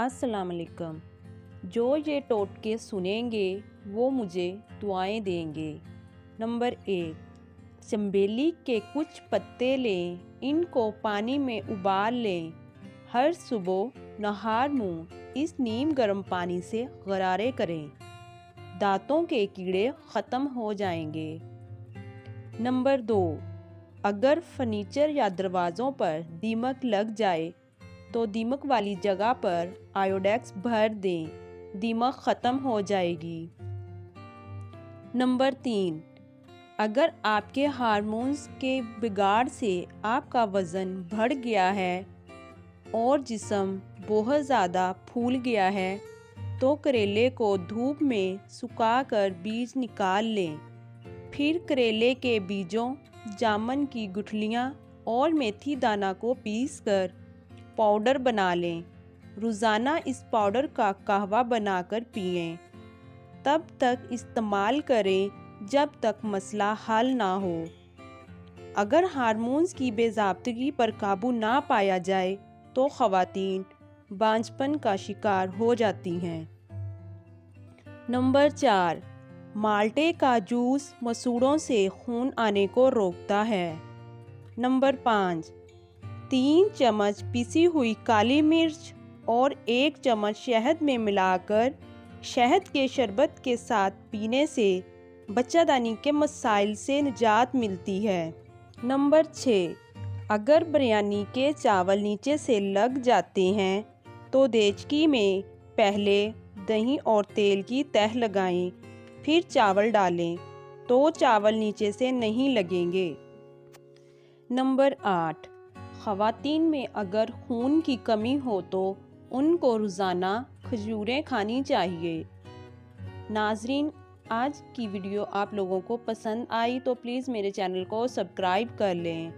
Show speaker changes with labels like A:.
A: अस्सलाम वालेकुम। जो ये टोटके सुनेंगे वो मुझे दुआएं देंगे। नंबर 1, चंबेली के कुछ पत्ते लें, इनको पानी में उबाल लें। हर सुबह नहार मुंह इस नीम गर्म पानी से गरारे करें, दांतों के कीड़े ख़त्म हो जाएंगे। नंबर 2, अगर फर्नीचर या दरवाज़ों पर दीमक लग जाए तो दीमक वाली जगह पर आयोडेक्स भर दें, दीमक ख़त्म हो जाएगी। नंबर 3, अगर आपके हार्मोन्स के बिगाड़ से आपका वज़न बढ़ गया है और जिस्म बहुत ज़्यादा फूल गया है तो करेले को धूप में सुखाकर बीज निकाल लें। फिर करेले के बीजों, जामुन की गुठलियाँ और मेथी दाना को पीसकर पाउडर बना लें। रोज़ाना इस पाउडर का कहवा बनाकर पिएं। तब तक इस्तेमाल करें जब तक मसला हल ना हो। अगर हार्मोन्स की बेज़ाब्तगी पर काबू ना पाया जाए तो ख़वातीन बांझपन का शिकार हो जाती हैं। नंबर 4, माल्टे का जूस मसूड़ों से खून आने को रोकता है। नंबर 5, 3 चम्मच पिसी हुई काली मिर्च और 1 चम्मच शहद में मिलाकर शहद के शरबत के साथ पीने से बच्चादानी के मसाइल से निजात मिलती है। नंबर 6, अगर बिरयानी के चावल नीचे से लग जाते हैं तो देचकी में पहले दही और तेल की तह लगाएं, फिर चावल डालें तो चावल नीचे से नहीं लगेंगे। नंबर 8, ख़वातीन में अगर खून की कमी हो तो उनको रोज़ाना खजूरें खानी चाहिए। नाज़रीन, आज की वीडियो आप लोगों को पसंद आई तो प्लीज़ मेरे चैनल को सब्सक्राइब कर लें।